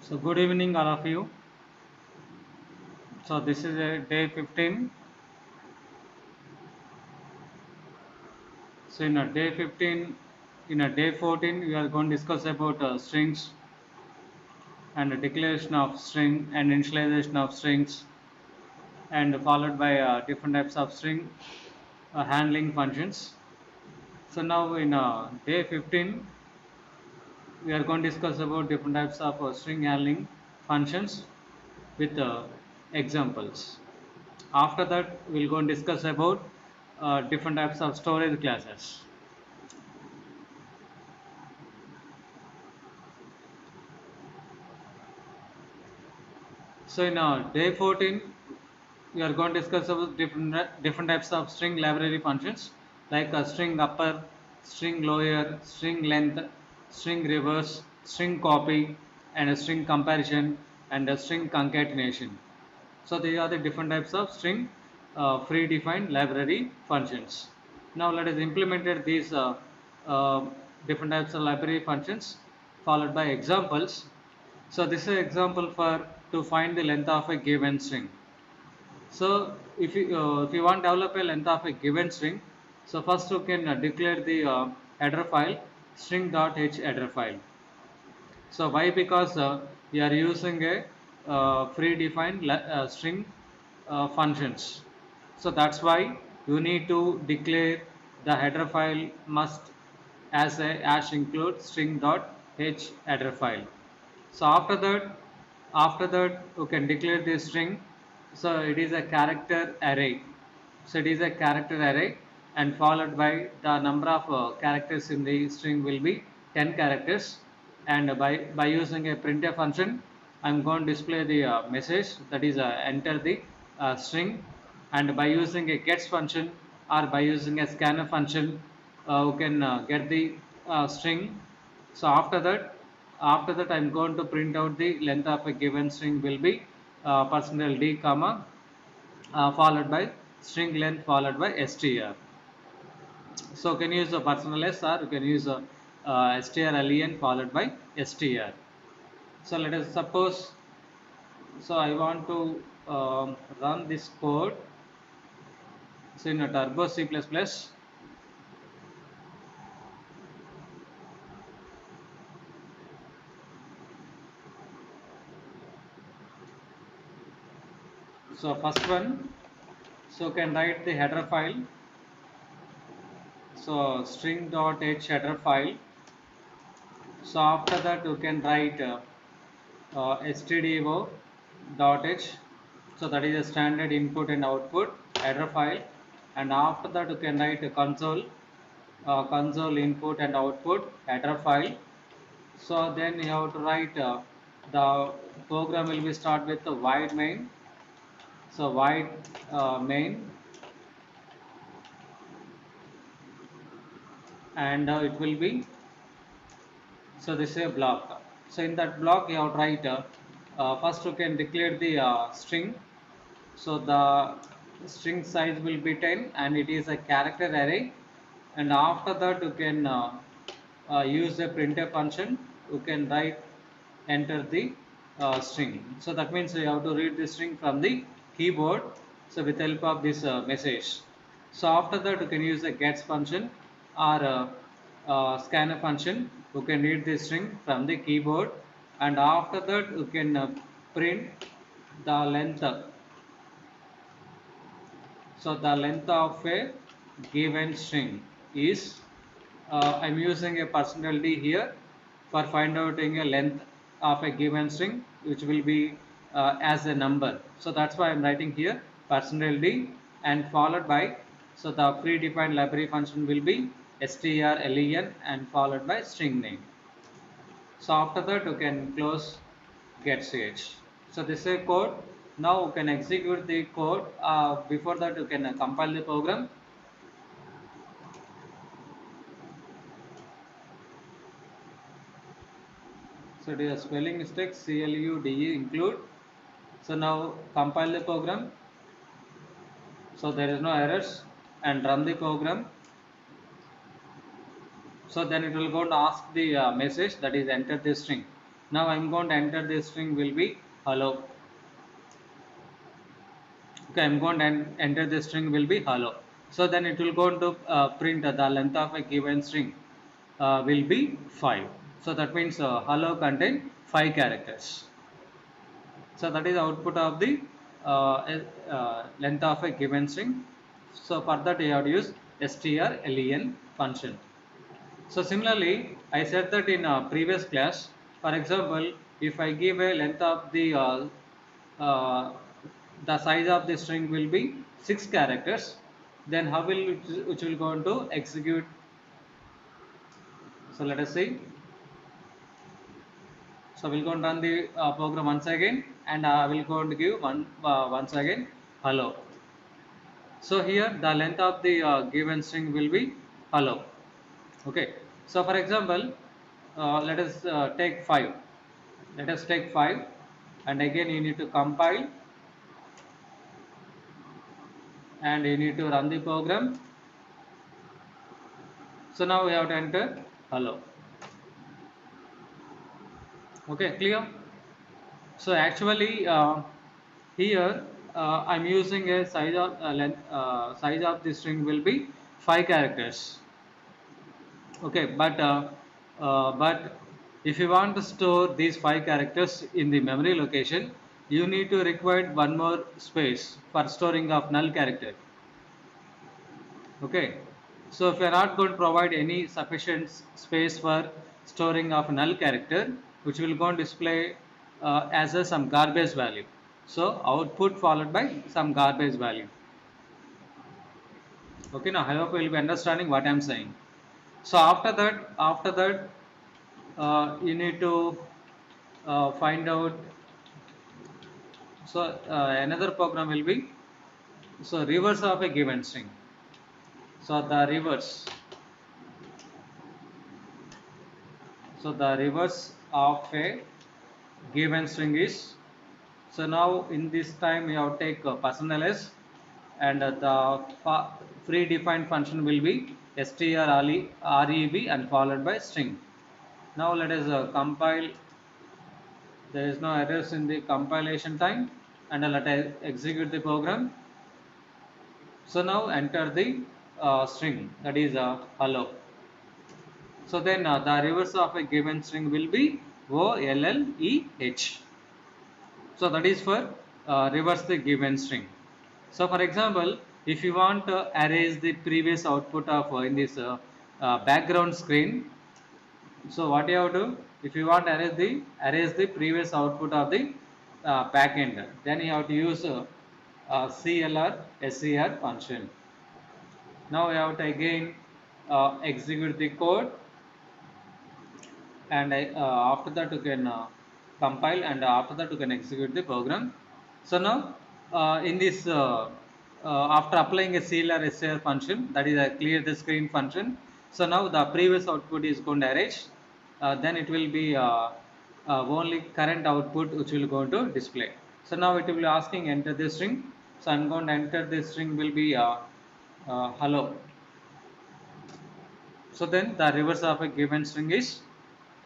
So good evening all of you. So this is a day 15. So in a day 15, in a day 14 we are going to discuss about strings and the declaration of string and initialization of strings, and followed by different types of string handling functions. So now in day 15 we are going to discuss about different types of string handling functions with examples. After that we will go and discuss about different types of storage classes. So in day 14, we are going to discuss about different types of string library functions, like a string upper, string lower, string length, string reverse, string copy, and a string comparison, and a string concatenation. So these are the different types of string predefined library functions. Now let us implement these uh, different types of library functions followed by examples. So this is an example for to find the length of a given string. So if you want to develop a length of a given string, so first you can declare the header file string.h header file. So why? Because we are using a predefined string functions. So that's why you need to declare the header file must as a hash include string.h header file. So after that you can declare this string. So it is a character array. So it is a character array, and followed by the number of characters in the string will be 10 characters, and by using a printf function I'm going to display the message, that is enter the string, and by using a gets function or by using a scanner function you can get the string. So after that I'm going to print out the length of a given string will be %d comma followed by string length followed by str. So you can use a personal s, or you can use a strlen followed by str. So let us suppose, so I want to run this code. So in a turbo C++, so first one, so can write the header file. So string.h header file. So after that you can write stdio.h. So that is a standard input and output header file, and after that you can write a console input and output header file. So then you have to write the program will be start with the void main. So void main, and it will be, so this is a block. So in that block you have to write first you can declare the string. So the string size will be 10 and it is a character array, and after that you can use a printf function. You can write enter the string. So that means you have to read the string from the keyboard, so with help of this message. So after that you can use a gets function or scanner function. You can read the string from the keyboard, and after that you can print the length. So the length of a given string is, I'm using a %d here for find out a length of a given string, which will be as a number. So that's why I'm writing here %d, and followed by, so the predefined library function will be strlen and followed by string name. So after that you can close getch. So this is a code. Now you can execute the code. Before that you can compile the program. So it is a spelling mistake, CLUDE include. So now compile the program. So there is no errors, and run the program. So then it will go to ask the message, that is enter the string. Now I'm going to enter this string will be hello. Okay, I'm going to enter the string will be hello. So then it will go to print the length of a given string will be 5. So that means hello contain 5 characters. So that is the output of the length of a given string. So for that you have to use strlen function. So similarly, I said that in a previous class. For example, if I give a length of uh, the size of the string will be 6 characters, then how will it, which will go to execute? So let us see. So we'll go and run the program once again, and I will go and give once again hello. So here the length of the given string will be hello. Okay. So for example, let us take 5. Let us take 5, and again you need to compile and you need to run the program. So now we have to enter hello. Okay, clear? So actually here I'm using a size of the string will be 5 characters. Okay, but if you want to store these 5 characters in the memory location, you need to require one more space for storing of null character. Okay, so if you are not going to provide any sufficient space for storing of null character, which will go and display as a some garbage value. So output followed by some garbage value. Okay, now I hope you will be understanding what I am saying. So after that, you need to find out. So another program will be so reverse of a given string. So the reverse. So the reverse of a given string is, so now in this time you have to take %s, and the predefined function will be strrev and followed by string. Now let us compile. There is no errors in the compilation time, and let us execute the program. So now enter the string, that is hello. So then the reverse of a given string will be OLLEH. So that is for reverse the given string. So for example, if you want to erase the previous output of in this background screen, so what you have to do, if you want to erase the previous output of the backend, then you have to use CLR SCR function. Now you have to again execute the code, and after that you can compile, and after that you can execute the program. So now in this after applying a CLR SCR function, that is a clear the screen function, so now the previous output is going to erase, then it will be only current output which will go to display. So now it will be asking enter the string. So I'm going to enter this string will be hello. So then the reverse of a given string is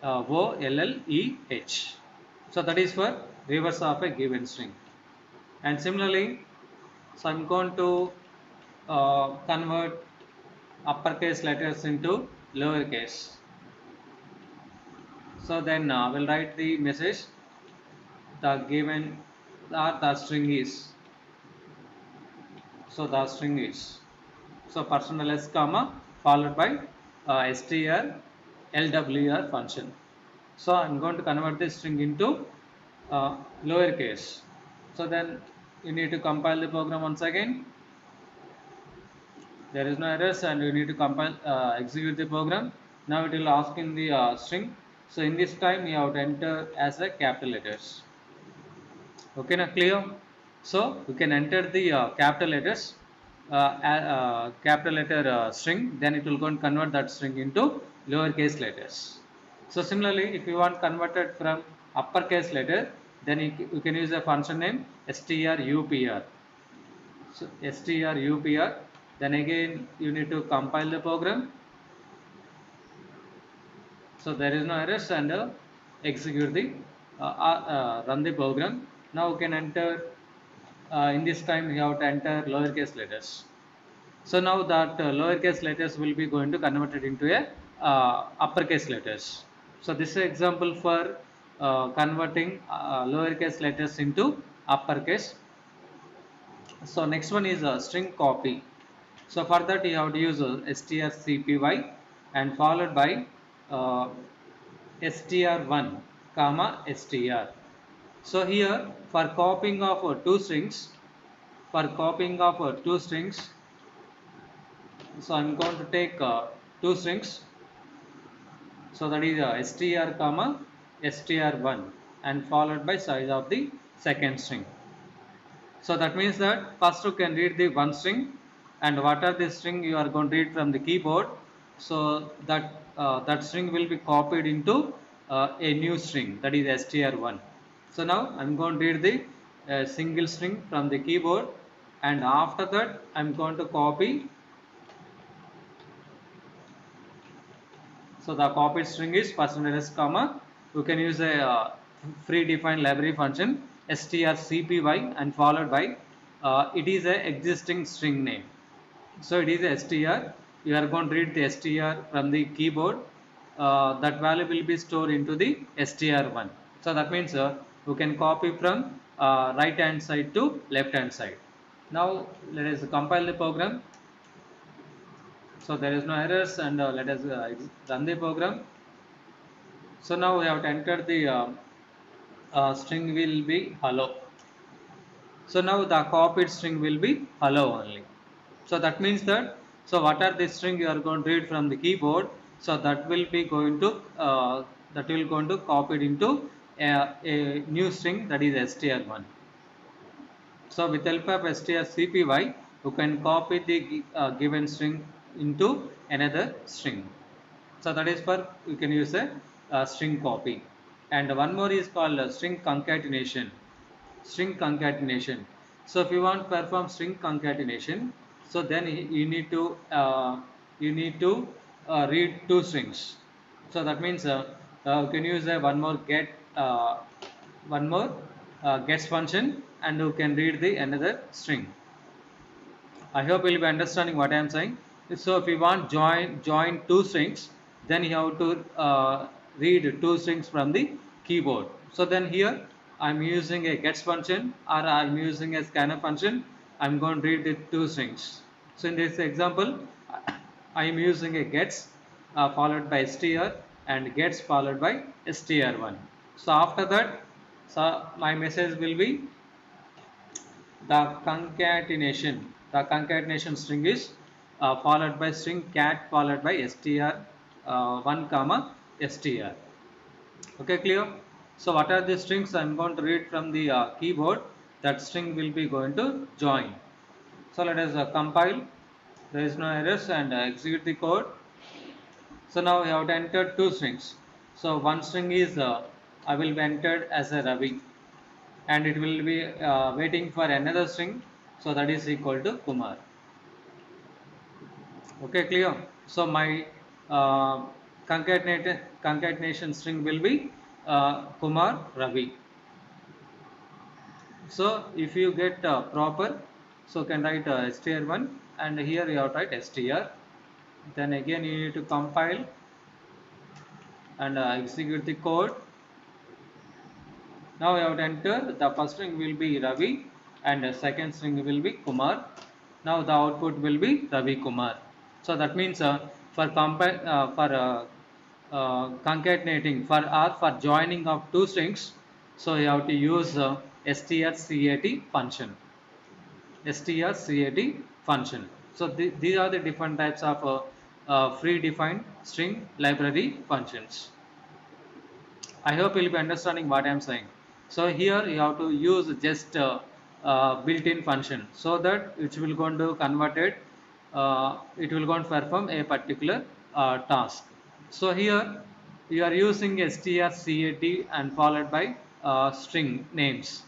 OLLEH. So that is for reverse of a given string. And similarly, so I'm going to convert uppercase letters into lowercase. So then we'll write the message, the given or the string is. So the string is. So %s comma followed by strlwr function. So I'm going to convert this string into lowercase. So then you need to compile the program once again. There is no errors, and you need to compile execute the program. Now it will ask in the string. So in this time you have to enter as a capital letters. Okay, now clear? So you can enter the capital letters, capital letter string, then it will go and convert that string into lowercase letters. So similarly, if you want converted from uppercase letter, then you can use a function name strupr. So strupr, then again you need to compile the program. So there is no errors, and execute the run the program. Now you can enter in this time you have to enter lowercase letters. So now that lowercase letters will be going to converted into a uppercase letters. So this is an example for converting lowercase letters into uppercase. So next one is string copy. So for that you have to use strcpy and followed by uh, str1 comma str. So here for copying of two strings, so I'm going to take two strings. So that is str comma str1 and followed by size of the second string. So that means that first you can read the one string, and what are the string you are going to read from the keyboard. So that string will be copied into a new string, that is str1. So now I'm going to read the single string from the keyboard, and after that I'm going to copy. So the copied string is %s comma. You can use a predefined library function strcpy and followed by it is a existing string name. So it is a str. You are going to read the str from the keyboard. That value will be stored into the str1. So that means you can copy from right hand side to left hand side. Now let us compile the program. So there is no errors, and let us run the program. So now we have to enter the string will be hello. So now the copied string will be hello only. So that means that, so what are the string you are going to read from the keyboard, so that will be going to copied into a new string, that is str1. So with help of strcpy you can copy the given string into another string. So that is for you can use a string copy. And one more is called string concatenation. String concatenation. So if you want to perform string concatenation, so then you need to read two strings. So that means you can use a one more gets function, and you can read the another string. I hope you will be understanding what I am saying. So if you want join two strings, then you have to read two strings from the keyboard. So then here I am using a gets function, or I am using a scanner function. I am going to read the two strings. So in this example, I am using a gets followed by str and gets followed by str1. So after that, so my message will be the concatenation string is followed by string cat followed by str1 comma str. Okay, clear? So what are the strings I am going to read from the keyboard? That string will be going to join. So let us compile. There is no errors, and execute the code. So now we have to enter two strings. So one string is I will be entered as a Ravi, and it will be waiting for another string, so that is equal to Kumar. Okay, clear? So my concatenation string will be Kumar Ravi. So if you get proper, so can write str1, and here you have to write str. Then again you need to compile and execute the code. Now you have to enter the first string will be Ravi, and the second string will be Kumar. Now the output will be Ravi Kumar. So that means for concatenating for joining of two strings, so you have to use strcat function. strcat function. So these are the different types of predefined string library functions. I hope you will be understanding what I am saying. So here you have to use just built-in function, so that it will going to convert it. It will going to perform a particular task. So here you are using strcat and followed by string names,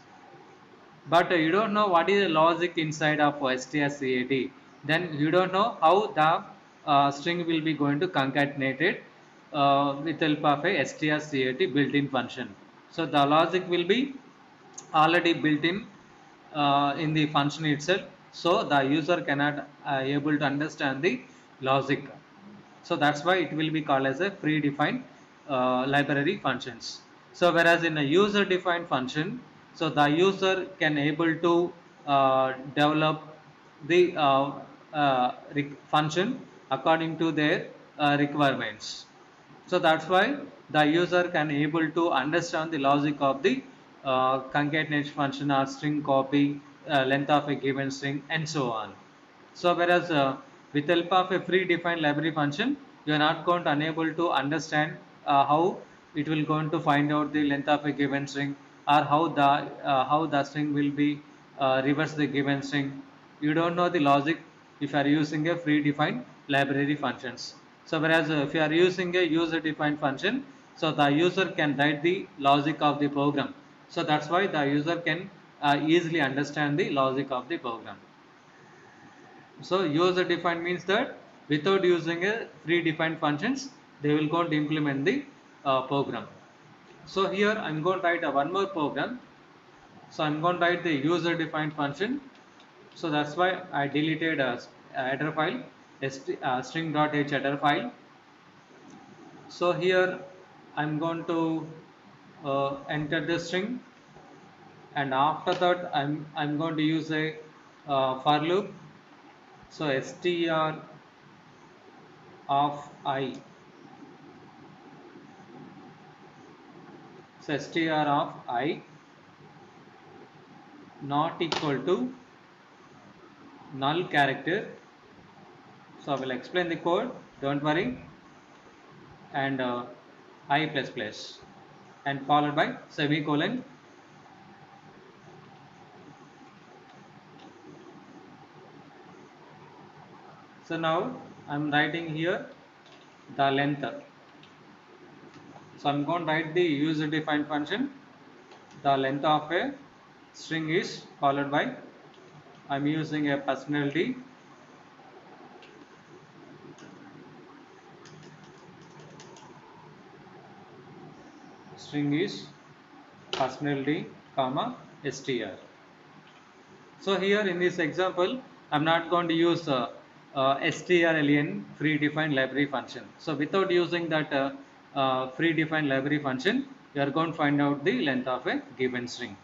but you don't know what is the logic inside of strcat. Then you don't know how the string will be going to concatenate it. with help of a strcat built-in function. So the logic will be already built in the function itself, so the user cannot able to understand the logic. So that's why it will be called as a predefined library functions. So whereas in a user defined function, so the user can able to develop the function according to their requirements. So that's why the user can able to understand the logic of the concatenation function or string copy, length of a given string, and so on. So whereas with help of a predefined library function, you are not going to unable to understand how it will going to find out the length of a given string, or how the string will be reverse the given string. You don't know the logic if you are using a predefined library functions. So whereas if you are using a user defined function, so the user can write the logic of the program. So that's why the user can easily understand the logic of the program. So user defined means that without using a predefined functions, they will go to implement the program. So here I'm going to write one more program. So I'm going to write the user defined function. So that's why I deleted a header file, string.h header file. So here I'm going to enter the string, and after that I'm going to use a for loop. So str of I. So str of I not equal to null character. So I will explain the code, don't worry, and I plus plus, and followed by semicolon. So now I'm writing here the length. So I'm going to write the user defined function. The length of a string is followed by, I'm using a personality. String is personality comma str. So here in this example, I'm not going to use strlen predefined library function. So without using that predefined library function, you are going to find out the length of a given string.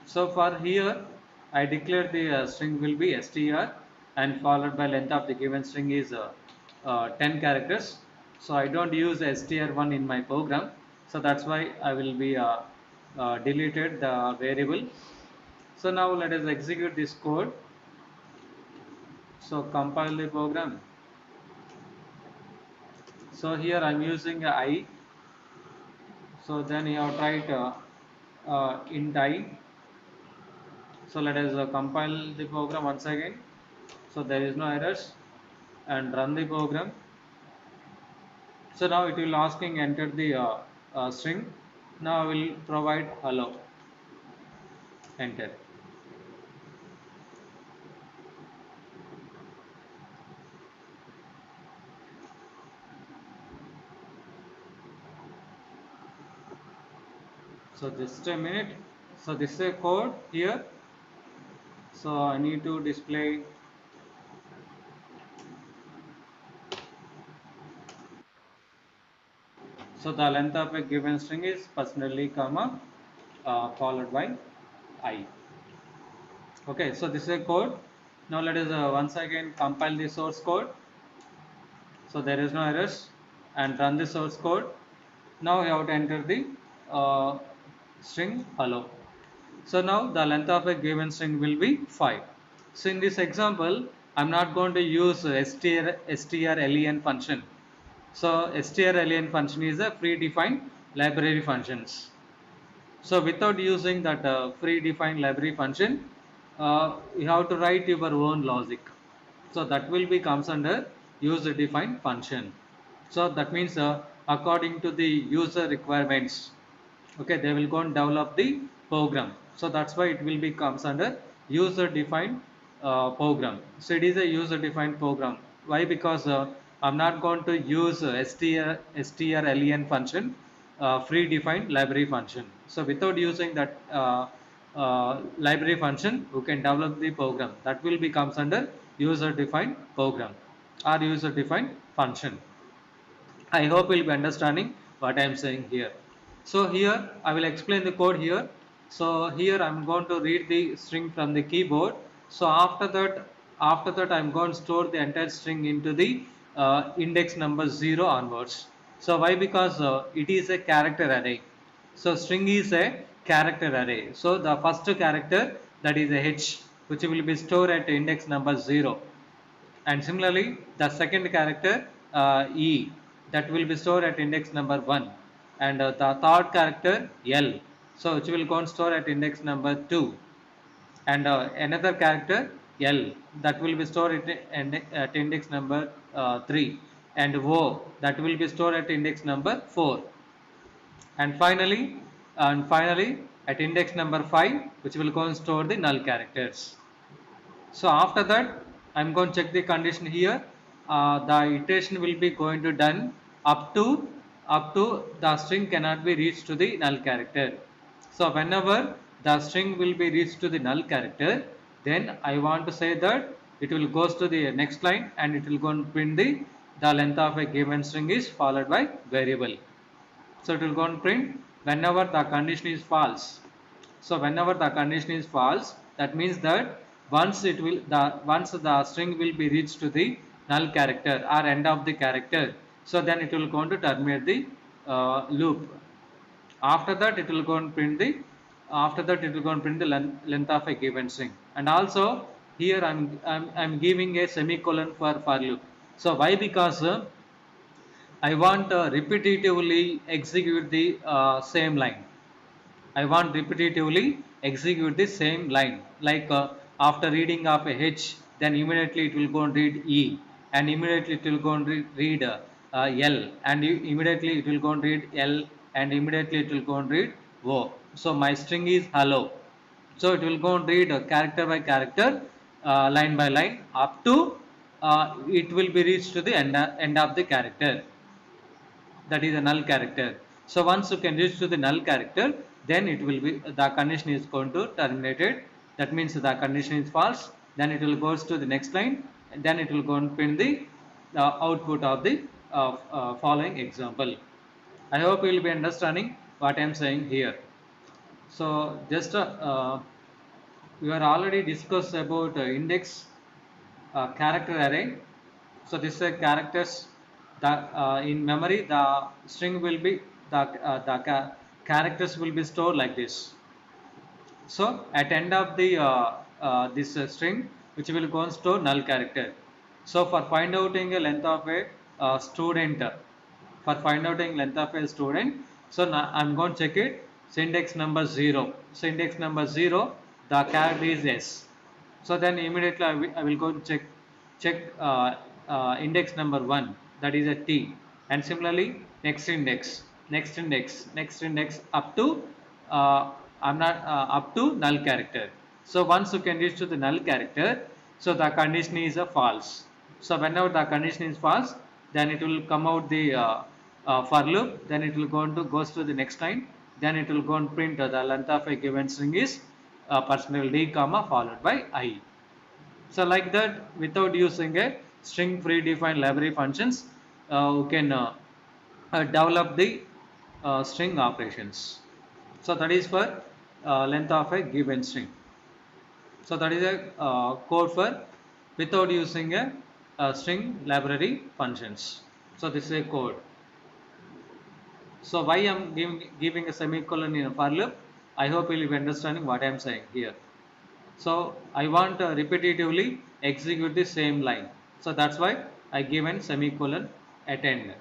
So for here, I declare the string will be str, and followed by length of the given string is 10 characters. So I don't use str1 in my program. So that's why I will be deleted the variable. So now let us execute this code. So compile the program. So here I am using I. So then you have to write int I. So let us compile the program once again. So there is no errors, and run the program. So now it will asking enter the string. Now I will provide hello, enter. So just a minute. So this is a code here. So I need to display. So the length of a given string is personally comma followed by I. Okay, so this is a code. Now let us once again compile the source code. So there is no errors, and run the source code. Now you have to enter the uh, string hello. So now the length of a given string will be 5. So in this example, I'm not going to use strlen function. So strlen function is a predefined library functions. So without using that predefined library function, you have to write your own logic. So that will be comes under user defined function. So that means according to the user requirements, okay, they will go and develop the program. So that's why it will be comes under user defined program. So it is a user defined program. Why? Because I'm not going to use strlen function, free defined library function. So without using that library function, you can develop the program that will be comes under user defined program or user defined function. I hope you'll be understanding what I am saying here. So here I will explain the code here. So here I am going to read the string from the keyboard. So after that I am going to store the entire string into the index number 0 onwards. So why? Because it is a character array. So string is a character array. So the first character, that is a h, which will be stored at index number 0, and similarly the second character e, that will be stored at index number 1, and the third character l, so which will go and store at index number 2, and another character l, that will be stored at index number 3, and o, that will be stored at index number 4, and finally at index number 5, which will go and store the null characters. So after that I'm going to check the condition here. The iteration will be going to done up to the string cannot be reached to the null character. So whenever the string will be reached to the null character, then I want to say that it will goes to the next line and it will go and print the length of a given string is followed by variable. So it will go and print whenever the condition is false. So whenever the condition is false, that means that once the string will be reached to the null character or end of the character, so then it will go on to terminate the loop. After that it will go and print the length of a given string. And also here I'm giving a semicolon for loop. So why? Because I want repetitively execute the same line. I want repetitively execute the same line. Like after reading of a H, then immediately it will go and read E, and immediately it will go and read L, and immediately it will go and read L, and immediately it will go and read O. So my string is hello. So it will go and read character by character, line by line, up to it will be reached to the end of the character, that is a null character. So once you can reach to the null character, then it will be the condition is going to terminated. That means the condition is false. Then it will goes to the next line, and then it will go and print the output of the following example. I hope you will be understanding what I am saying here. So just we are already discussed about index character array. So this is characters. In memory the string will be the characters will be stored like this. So at end of the this string, which will go and store null character. So for find outing a length of a student, so now I'm going to check it. So index number 0. So index number 0, the character is s. So then immediately I will go and check index number 1, that is a t, and similarly next index up to up to null character. So once you can reach to the null character, so the condition is a false. So whenever the condition is false, then it will come out the for loop, then it will goes to the next line, then it will go and print the length of a given string is %d comma followed by I. So like that, without using a string predefined library functions, we can develop the string operations. So that is for length of a given string. So that is a code for without using a string library functions. So this is a code. So why I am giving a semicolon in a for loop? I hope you will be understanding what I am saying here. So I want to repetitively execute the same line. So that's why I given semicolon at end.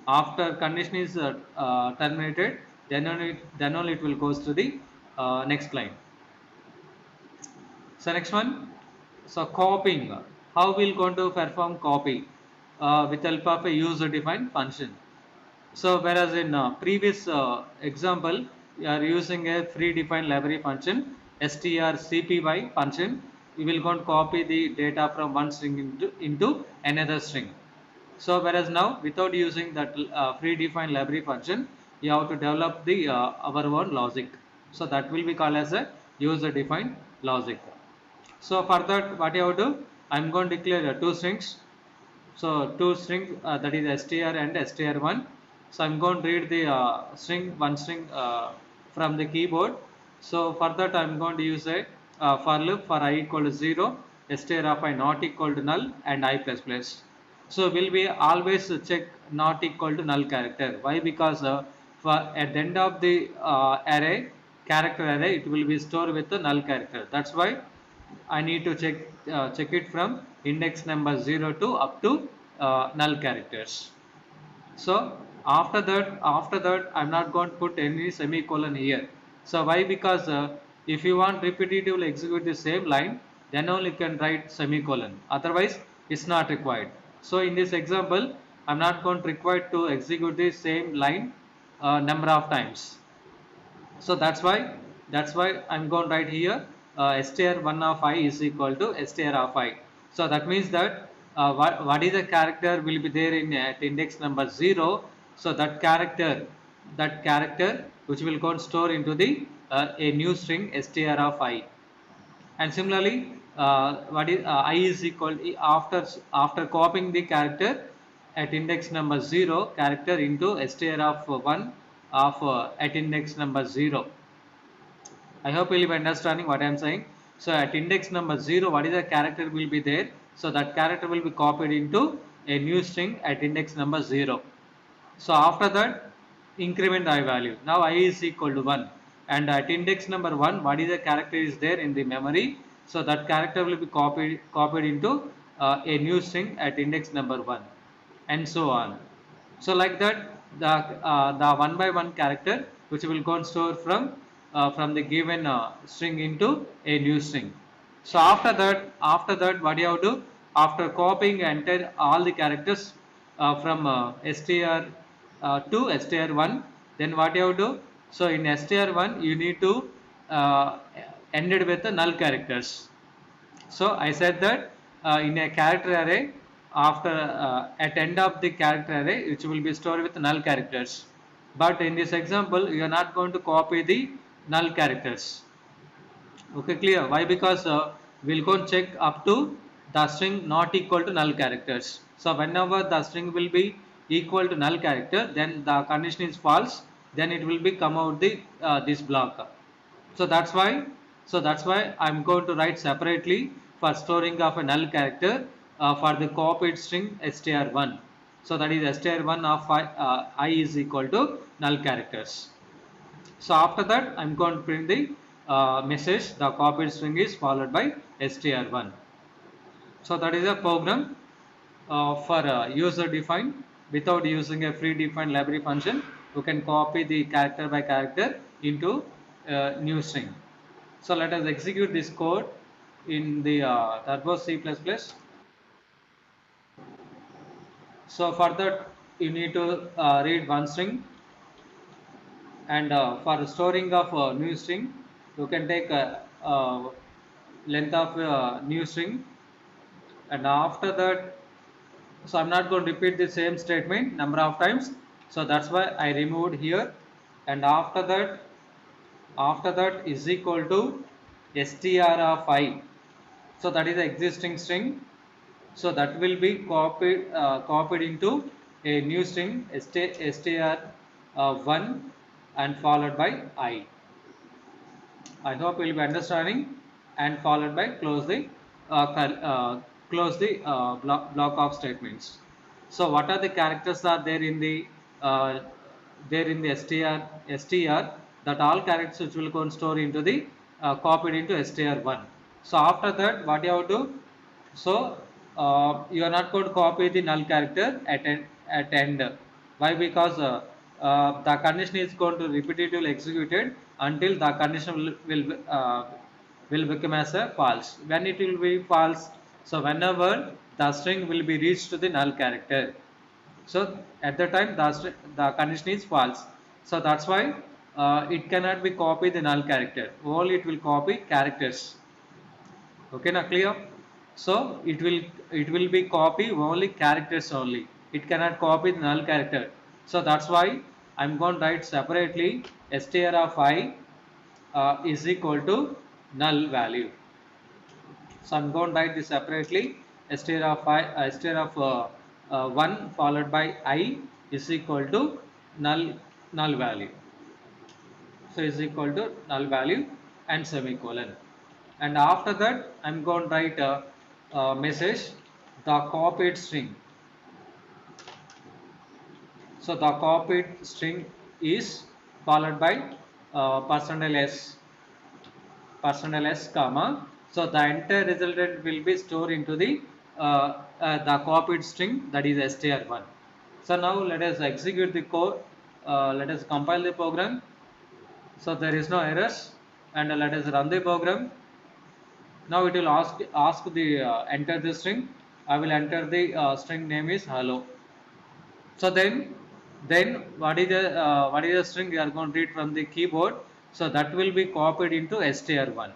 After condition is terminated, then only it will goes to the next line. So next one, so copying. How we will going to perform copy with help of a user defined function. So whereas in previous example, we are using a predefined library function, strcpy function, we will go and copy the data from one string into another string. So whereas now without using that predefined library function, you have to develop the our own logic. So that will be called as a user defined logic. So for that, what you have to do, I'm going to declare two strings. So two strings, that is str and str1. So I'm going to read the one string from the keyboard. So for that I'm going to use a for loop for I equal to 0, str of I not equal to null, and I plus plus. So will be always check not equal to null character. Why? Because for at the end of the array, character array, it will be stored with the null character. That's why I need to check it from index number 0 to up to null characters. So after that I'm not going to put any semicolon here. So why? Because if you want repetitively execute the same line, then only you can write semicolon. Otherwise, it's not required. So in this example, I'm not going to require to execute the same line number of times. So that's why I'm going to write here str1 of I is equal to str of I. So that means that what is the character will be there in at index number 0. So that character which will go and store into the a new string str of I. And similarly, what is I is equal after copying the character at index number 0 character into str of 1 of at index number 0. I hope you will be understanding what I am saying. So at index number 0, what is the character will be there? So that character will be copied into a new string at index number 0. So after that, increment I value. Now I is equal to 1, and at index number 1, what is the character is there in the memory? So that character will be copied into a new string at index number 1, and so on. So like that, the one by one character which will go and store from the given string into a new string. So after that, what do you have to do? After copying enter all the characters from str to str1, then what you have to do? So in str1 you need to end it with the null characters. So I said that in a character array, after at end of the character array, which will be stored with null characters. But in this example, you are not going to copy the null characters. Okay, clear? Why? Because we'll go and check up to the string not equal to null characters. So whenever the string will be equal to null character, then the condition is false. Then it will be come out the this block. So that's why I'm going to write separately for storing of a null character for the copied string str1. So that is str1 of I is equal to null characters. So after that I'm going to print the message the copied string is followed by str1. So that is a program for user defined. Without using a predefined library function, you can copy the character by character into new string. So let us execute this code in the Turbo C++. So for that you need to read one string, and for storing of a new string you can take length of new string, and after that, so I'm not going to repeat the same statement number of times, so that's why I removed here. And after that is equal to str of I. So that is the existing string, so that will be copied into a new string str1 and followed by I hope you will be understanding, and followed by close the block of statements. So what are the characters are there in the str, that all characters which will go and store into the copied into str1. So after that, what you have to do? So you are not going to copy the null character at end. Why? Because the condition is going to repetitively executed until the condition will become as a false. When it will be false, so whenever the string will be reached to the null character, so at the time the condition is false. So that's why it cannot be copied the null character. Only it will copy characters. Okay, now clear? So it will be copy only characters only. it cannot copy the null character. So that's why I'm going to write separately str of I is equal to null value. So I'm going to write this separately. Str of I, str of 1 followed by I is equal to null value. So is equal to null value and semicolon. And after that, I'm going to write a message, the copied string. So the copied string is followed by percentage s comma. So the entire resultant will be stored into the copied string, that is str1. So now let us execute the code. Let us compile the program. So there is no errors, and let us run the program. Now it will ask the enter the string. I will enter the string name is hello. So then what is the string we are going to read from the keyboard? So that will be copied into str1.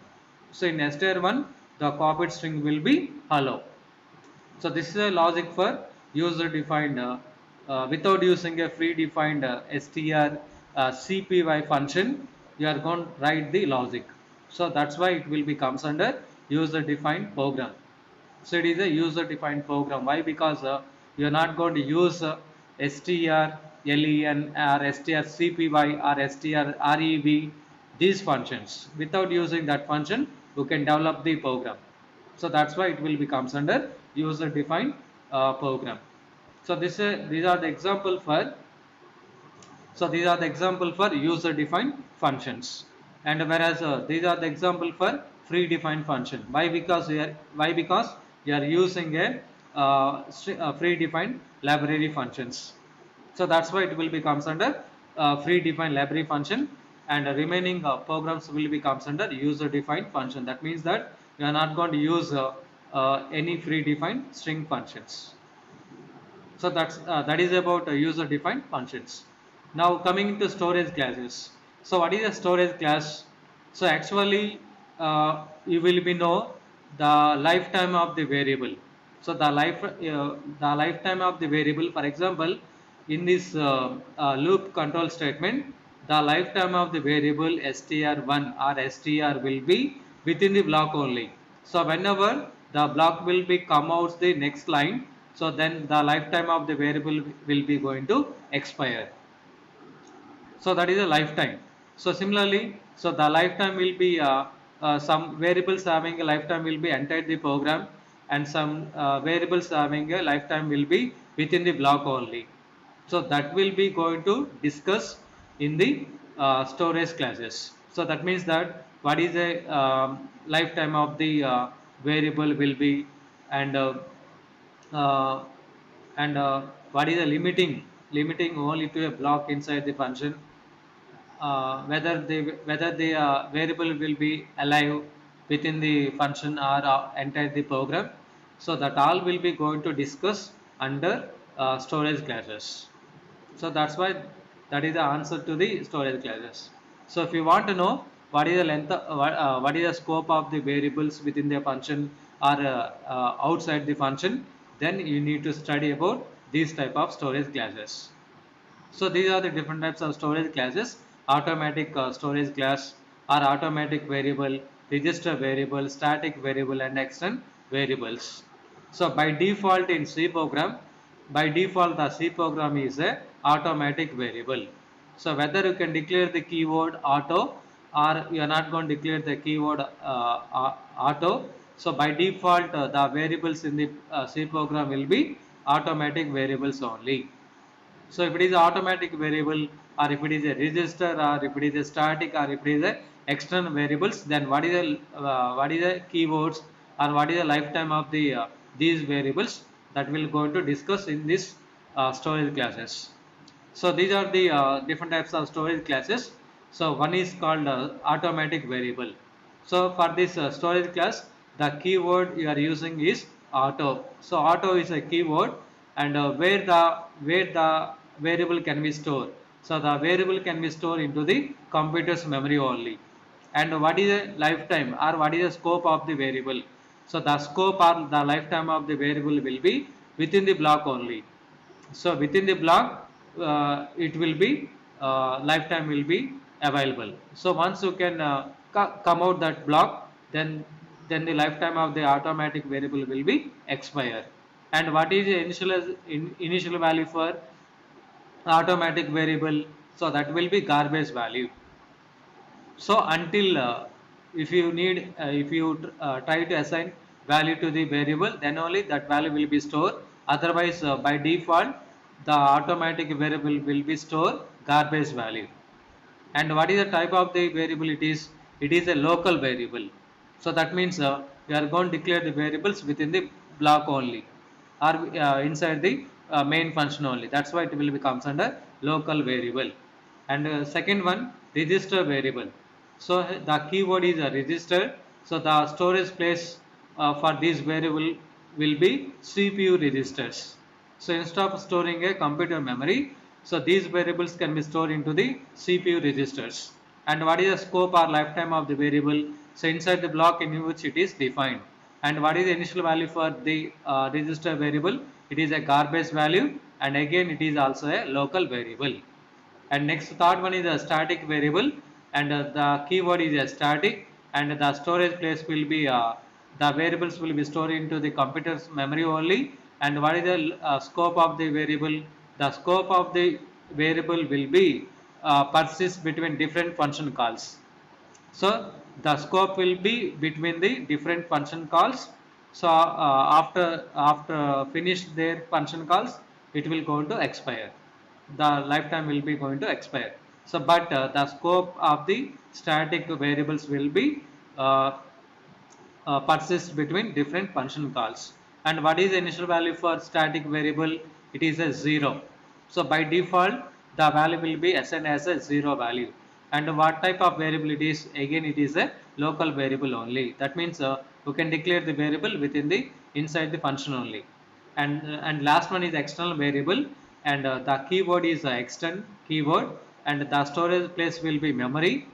So in str1 the copied string will be hello. So this is a logic for user defined without using a predefined str cpy function. You are going to write the logic. So that's why it will be comes under user defined program. So it is a user defined program. Why? Because you are not going to use strlen or strcpy or strrev, these functions. Without using that function, you can develop the program. So that's why it will be comes under user defined program. So these are the example for user defined functions, and whereas these are the example for predefined function. Why? Because we are using a predefined library functions. So that's why it will be comes under predefined library function, and remaining programs will be comes under user defined function. That means that we are not going to use any predefined string functions. So that is about user defined functions. Now coming into storage classes. So what is a storage class? So actually you will be know the lifetime of the variable. So the lifetime of the variable, for example, in this loop control statement, the lifetime of the variable str1 or str will be within the block only. So whenever the block will be come out the next line, so then the lifetime of the variable will be going to expire. So that is a lifetime. So similarly, so the lifetime will be some variables having a lifetime will be entered the program, and some variables having a lifetime will be within the block only. So that will be going to discuss in the storage classes. So that means that what is a lifetime of the variable will be, and uh, what is the limiting only to a block inside the function, whether the variable will be alive within the function or enter the program. So that all will be going to discuss under storage classes. So that's why that is the answer to the storage classes. So if you want to know what is the length what is the scope of the variables within the function or outside the function, then you need to study about these type of storage classes. So these are the different types of storage classes: automatic storage class or automatic variable, register variable, static variable, and extend variables. So by default in C program, by default the C program is a automatic variable. So whether you can declare the keyword auto or you are not going to declare the keyword auto, so by default the variables in the C program will be automatic variables only. So if it is automatic variable, or if it is a register, or if it is a static, or if it is a external variables, then what is the keywords, or what is the lifetime of the these variables, that we will going to discuss in this storage classes. So these are the different types of storage classes. So one is called automatic variable. So for this storage class, the keyword you are using is auto. So auto is a keyword, and where the variable can be stored. So the variable can be stored into the computer's memory only. And what is the lifetime, or what is the scope of the variable? So the scope or the lifetime of the variable will be within the block only. So within the block, it will be lifetime will be available. So once you can come out that block, then the lifetime of the automatic variable will be expire. And what is the initial value for automatic variable? So that will be garbage value. So until if you try to assign value to the variable, then only that value will be stored. Otherwise, by default, the automatic variable will be stored garbage value. And what is the type of the variable? It is a local variable. So that means we are going to declare the variables within the block only, or inside the main function only. That's why it will becomes under local variable. And second one, register variable. So the keyword is a register. So the storage place for this variable will be CPU registers. So instead of storing a computer memory, so these variables can be stored into the CPU registers. And what is the scope or lifetime of the variable? So inside the block in which it is defined. And what is the initial value for the register variable? It is a garbage value, and again it is also a local variable. And next third one is a static variable, and the keyword is a static, and the storage place will be the variables will be stored into the computer's memory only. And what is the scope of the variable? The scope of the variable will be persist between different function calls. So the scope will be between the different function calls. So after finish their function calls, it will going to expire. The lifetime will be going to expire. So but the scope of the static variables will be uh, persist between different function calls. And what is the initial value for static variable? It is a 0. So by default, the value will be assigned as a 0 value. And what type of variable it is? Again, it is a local variable only. That means you can declare the variable within the inside the function only. And last one is external variable, and the keyword is extend keyword, and the storage place will be memory.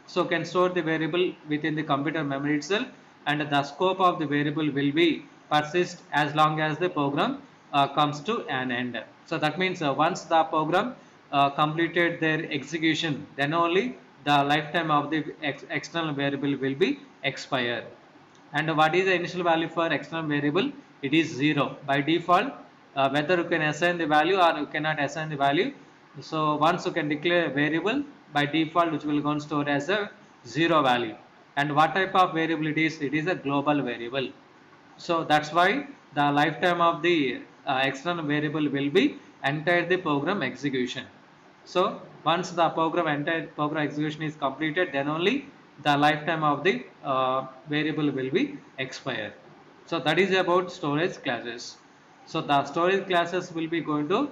So can store the variable within the computer memory itself, and the scope of the variable will be persist as long as the program comes to an end. So that means once the program completed their execution, then only the lifetime of the external variable will be expired. And what is the initial value for external variable? It is 0 by default. Whether you can assign the value or you cannot assign the value. So once you can declare a variable by default, which will go and store as a 0 value. And what type of variable it is? It is a global variable. So that's why the lifetime of the external variable will be entire the program execution. So once the entire program execution is completed, then only the lifetime of the variable will be expired. So that is about storage classes. So the storage classes will be going to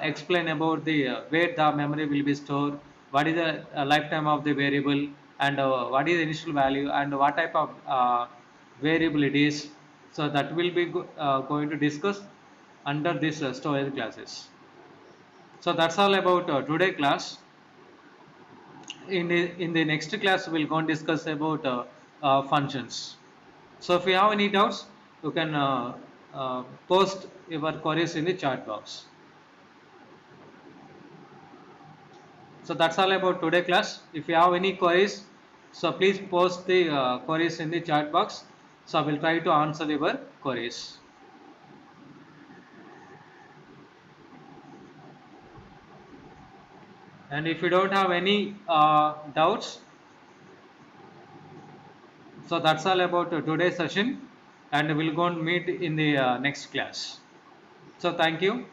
explain about the where the memory will be stored, what is the lifetime of the variable, and what is the initial value, and what type of variable it is. So that will be going to discuss under this storage classes. So that's all about today class. In the next class, we'll go and discuss about functions. So if you have any doubts, you can post your queries in the chat box. So that's all about today class. If you have any queries, so please post the queries in the chat box. So I will try to answer your queries. And if you don't have any doubts, so that's all about today's session, and we'll go and meet in the next class. So thank you.